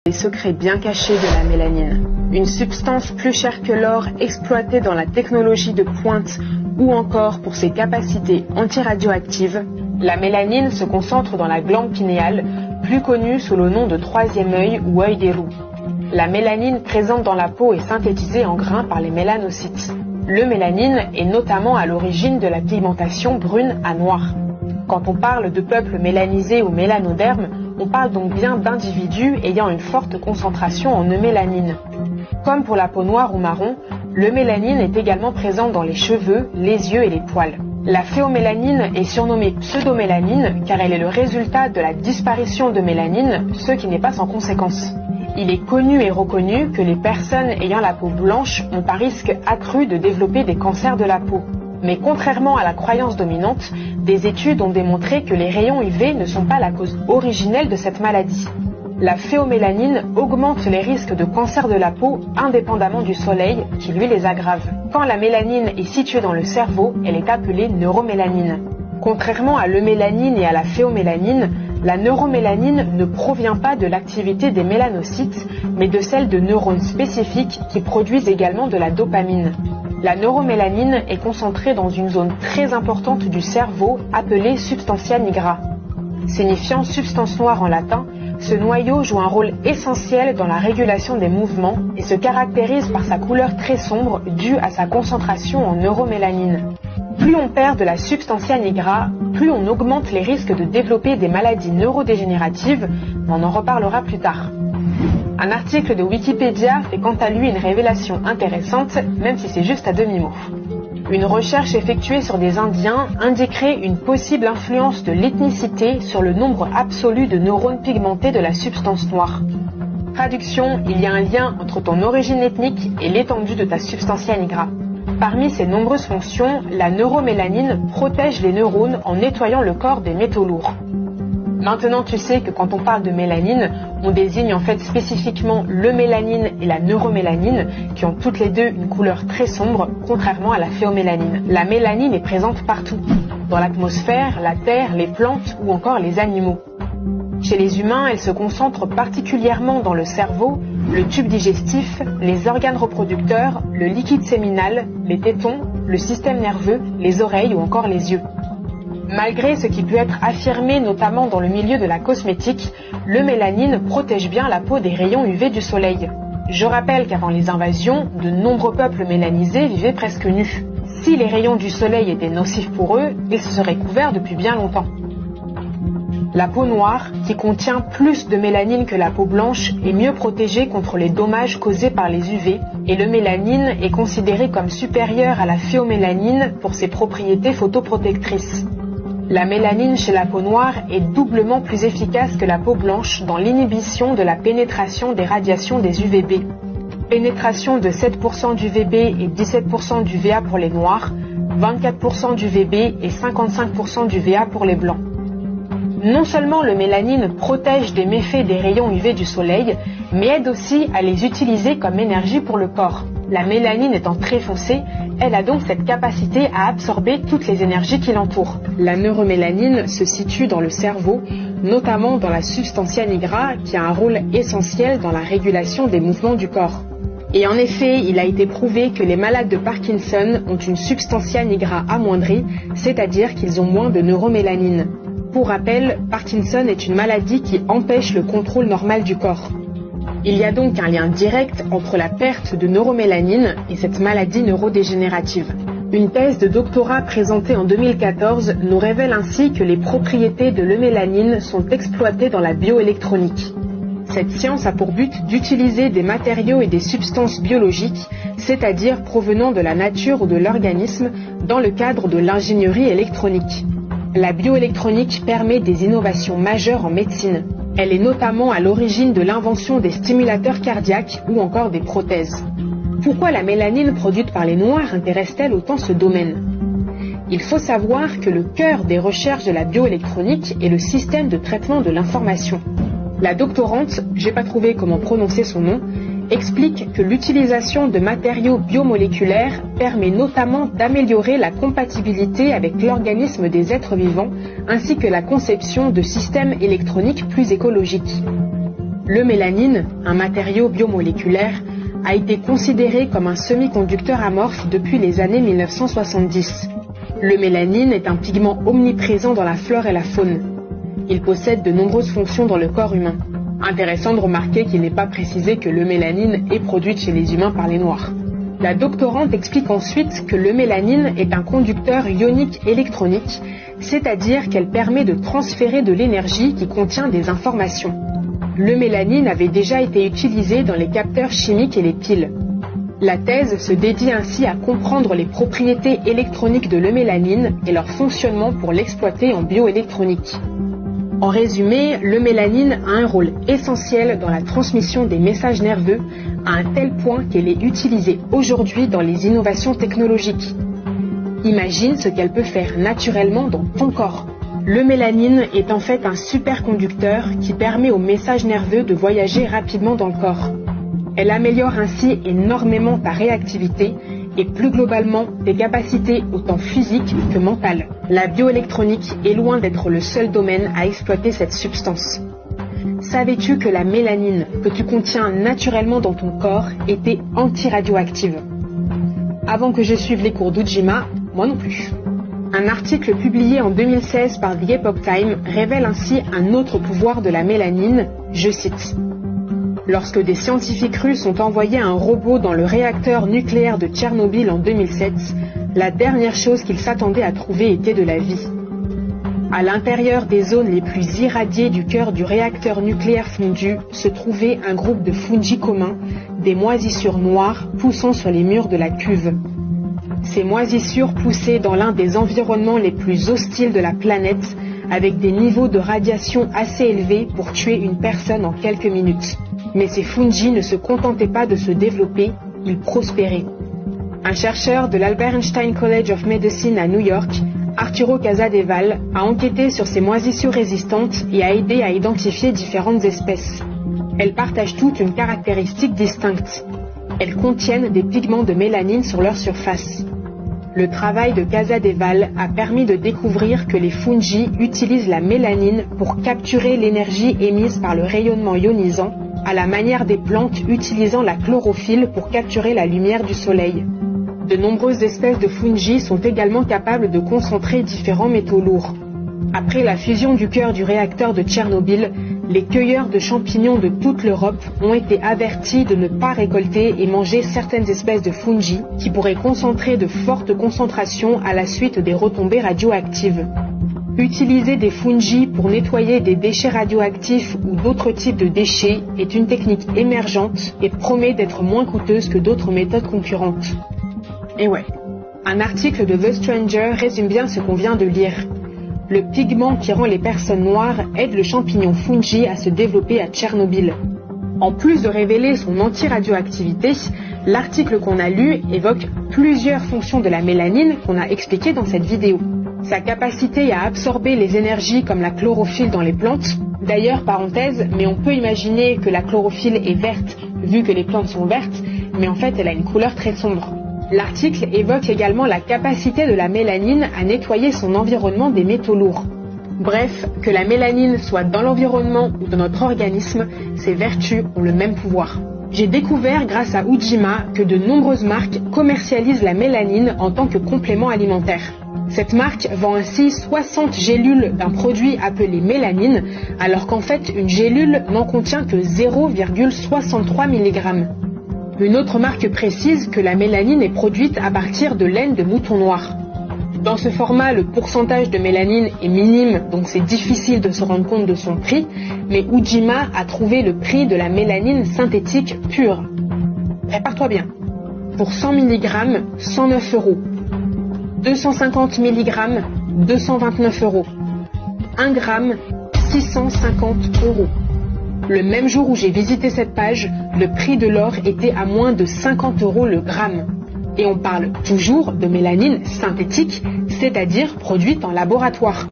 Les secrets bien cachés de la mélanine. Une substance plus chère que l'or exploitée dans la technologie de pointe ou encore pour ses capacités antiradioactives, la mélanine se concentre dans la glande pinéale, plus connue sous le nom de troisième œil ou œil des roues. La mélanine présente dans la peau est synthétisée en grains par les mélanocytes. Le mélanine est notamment à l'origine de la pigmentation brune à noire. Quand on parle de peuple mélanisé ou mélanoderme, on parle donc bien d'individus ayant une forte concentration en eumélanine. Comme pour la peau noire ou marron, l'eumélanine est également présente dans les cheveux, les yeux et les poils. La phéomélanine est surnommée pseudomélanine car elle est le résultat de la disparition de mélanine, ce qui n'est pas sans conséquence. Il est connu et reconnu que les personnes ayant la peau blanche ont un risque accru de développer des cancers de la peau. Mais contrairement à la croyance dominante, des études ont démontré que les rayons UV ne sont pas la cause originelle de cette maladie. La phéomélanine augmente les risques de cancer de la peau indépendamment du soleil qui lui les aggrave. Quand la mélanine est située dans le cerveau, elle est appelée neuromélanine. Contrairement à l'eumélanine et à la phéomélanine, la neuromélanine ne provient pas de l'activité des mélanocytes, mais de celle de neurones spécifiques qui produisent également de la dopamine. La neuromélanine est concentrée dans une zone très importante du cerveau appelée substantia nigra. Signifiant substance noire en latin, ce noyau joue un rôle essentiel dans la régulation des mouvements et se caractérise par sa couleur très sombre due à sa concentration en neuromélanine. Plus on perd de la substantia nigra, plus on augmente les risques de développer des maladies neurodégénératives, mais on en reparlera plus tard. Un article de Wikipédia fait quant à lui une révélation intéressante, même si c'est juste à demi-mot. Une recherche effectuée sur des Indiens indiquerait une possible influence de l'ethnicité sur le nombre absolu de neurones pigmentés de la substance noire. Traduction, il y a un lien entre ton origine ethnique et l'étendue de ta substantia nigra. Parmi ses nombreuses fonctions, la neuromélanine protège les neurones en nettoyant le corps des métaux lourds. Maintenant, tu sais que quand on parle de mélanine, on désigne en fait spécifiquement le mélanine et la neuromélanine qui ont toutes les deux une couleur très sombre, contrairement à la phéomélanine. La mélanine est présente partout, dans l'atmosphère, la terre, les plantes ou encore les animaux. Chez les humains, elle se concentre particulièrement dans le cerveau, le tube digestif, les organes reproducteurs, le liquide séminal, les tétons, le système nerveux, les oreilles ou encore les yeux. Malgré ce qui peut être affirmé notamment dans le milieu de la cosmétique, le mélanine protège bien la peau des rayons UV du soleil. Je rappelle qu'avant les invasions, de nombreux peuples mélanisés vivaient presque nus. Si les rayons du soleil étaient nocifs pour eux, ils se seraient couverts depuis bien longtemps. La peau noire, qui contient plus de mélanine que la peau blanche, est mieux protégée contre les dommages causés par les UV, et le mélanine est considéré comme supérieur à la phéomélanine pour ses propriétés photoprotectrices. La mélanine chez la peau noire est doublement plus efficace que la peau blanche dans l'inhibition de la pénétration des radiations des UVB. Pénétration de 7% d'UVB et 17% d'UVA pour les noirs, 24% d'UVB et 55% d'UVA pour les blancs. Non seulement le mélanine protège des méfaits des rayons UV du soleil, mais aide aussi à les utiliser comme énergie pour le corps. La mélanine étant très foncée, elle a donc cette capacité à absorber toutes les énergies qui l'entourent. La neuromélanine se situe dans le cerveau, notamment dans la substantia nigra, qui a un rôle essentiel dans la régulation des mouvements du corps. Et en effet, il a été prouvé que les malades de Parkinson ont une substantia nigra amoindrie, c'est-à-dire qu'ils ont moins de neuromélanine. Pour rappel, Parkinson est une maladie qui empêche le contrôle normal du corps. Il y a donc un lien direct entre la perte de neuromélanine et cette maladie neurodégénérative. Une thèse de doctorat présentée en 2014 nous révèle ainsi que les propriétés de l'eumélanine sont exploitées dans la bioélectronique. Cette science a pour but d'utiliser des matériaux et des substances biologiques, c'est-à-dire provenant de la nature ou de l'organisme, dans le cadre de l'ingénierie électronique. La bioélectronique permet des innovations majeures en médecine. Elle est notamment à l'origine de l'invention des stimulateurs cardiaques ou encore des prothèses. Pourquoi la mélanine produite par les Noirs intéresse-t-elle autant ce domaine ? Il faut savoir que le cœur des recherches de la bioélectronique est le système de traitement de l'information. La doctorante, j'ai pas trouvé comment prononcer son nom, explique que l'utilisation de matériaux biomoléculaires permet notamment d'améliorer la compatibilité avec l'organisme des êtres vivants, ainsi que la conception de systèmes électroniques plus écologiques. Le mélanine, un matériau biomoléculaire, a été considéré comme un semi-conducteur amorphe depuis les années 1970. Le mélanine est un pigment omniprésent dans la flore et la faune. Il possède de nombreuses fonctions dans le corps humain. Intéressant de remarquer qu'il n'est pas précisé que le mélanine est produite chez les humains par les noirs. La doctorante explique ensuite que le mélanine est un conducteur ionique électronique, c'est-à-dire qu'elle permet de transférer de l'énergie qui contient des informations. Le mélanine avait déjà été utilisé dans les capteurs chimiques et les piles. La thèse se dédie ainsi à comprendre les propriétés électroniques de le mélanine et leur fonctionnement pour l'exploiter en bioélectronique. En résumé, le mélanine a un rôle essentiel dans la transmission des messages nerveux à un tel point qu'elle est utilisée aujourd'hui dans les innovations technologiques. Imagine ce qu'elle peut faire naturellement dans ton corps. Le mélanine est en fait un superconducteur qui permet aux messages nerveux de voyager rapidement dans le corps. Elle améliore ainsi énormément ta réactivité et plus globalement tes capacités autant physiques que mentales. La bioélectronique est loin d'être le seul domaine à exploiter cette substance. Savais-tu que la mélanine que tu contiens naturellement dans ton corps était anti-radioactive? Avant que je suive les cours d'Ujima, moi non plus. Un article publié en 2016 par The Epoch Times révèle ainsi un autre pouvoir de la mélanine, je cite. Lorsque des scientifiques russes ont envoyé un robot dans le réacteur nucléaire de Tchernobyl en 2007, la dernière chose qu'ils s'attendaient à trouver était de la vie. À l'intérieur des zones les plus irradiées du cœur du réacteur nucléaire fondu se trouvait un groupe de fungi communs, des moisissures noires poussant sur les murs de la cuve. Ces moisissures poussaient dans l'un des environnements les plus hostiles de la planète, avec des niveaux de radiation assez élevés pour tuer une personne en quelques minutes. Mais ces fungi ne se contentaient pas de se développer, ils prospéraient. Un chercheur de l'Albert Einstein College of Medicine à New York, Arturo Casadeval, a enquêté sur ces moisissures résistantes et a aidé à identifier différentes espèces. Elles partagent toutes une caractéristique distincte. Elles contiennent des pigments de mélanine sur leur surface. Le travail de Casadeval a permis de découvrir que les fungi utilisent la mélanine pour capturer l'énergie émise par le rayonnement ionisant, à la manière des plantes utilisant la chlorophylle pour capturer la lumière du soleil. De nombreuses espèces de fungi sont également capables de concentrer différents métaux lourds. Après la fusion du cœur du réacteur de Tchernobyl, les cueilleurs de champignons de toute l'Europe ont été avertis de ne pas récolter et manger certaines espèces de fungi qui pourraient concentrer de fortes concentrations à la suite des retombées radioactives. Utiliser des fungi pour nettoyer des déchets radioactifs ou d'autres types de déchets est une technique émergente et promet d'être moins coûteuse que d'autres méthodes concurrentes. Et ouais, un article de The Stranger résume bien ce qu'on vient de lire. Le pigment qui rend les personnes noires aide le champignon fungi à se développer à Tchernobyl. En plus de révéler son anti-radioactivité, l'article qu'on a lu évoque plusieurs fonctions de la mélanine qu'on a expliquées dans cette vidéo. Sa capacité à absorber les énergies comme la chlorophylle dans les plantes. D'ailleurs, parenthèse, mais on peut imaginer que la chlorophylle est verte vu que les plantes sont vertes, mais en fait elle a une couleur très sombre. L'article évoque également la capacité de la mélanine à nettoyer son environnement des métaux lourds. Bref, que la mélanine soit dans l'environnement ou dans notre organisme, ses vertus ont le même pouvoir. J'ai découvert grâce à Ujima que de nombreuses marques commercialisent la mélanine en tant que complément alimentaire. Cette marque vend ainsi 60 gélules d'un produit appelé mélanine, alors qu'en fait une gélule n'en contient que 0,63 mg. Une autre marque précise que la mélanine est produite à partir de laine de mouton noir. Dans ce format, le pourcentage de mélanine est minime, donc c'est difficile de se rendre compte de son prix, mais Ujima a trouvé le prix de la mélanine synthétique pure. Prépare-toi bien. Pour 100 mg, 109 €. 250 mg, 229 €. 1 g, 650 €. Le même jour où j'ai visité cette page, le prix de l'or était à moins de 50 € le gramme. Et on parle toujours de mélanine synthétique, c'est-à-dire produite en laboratoire.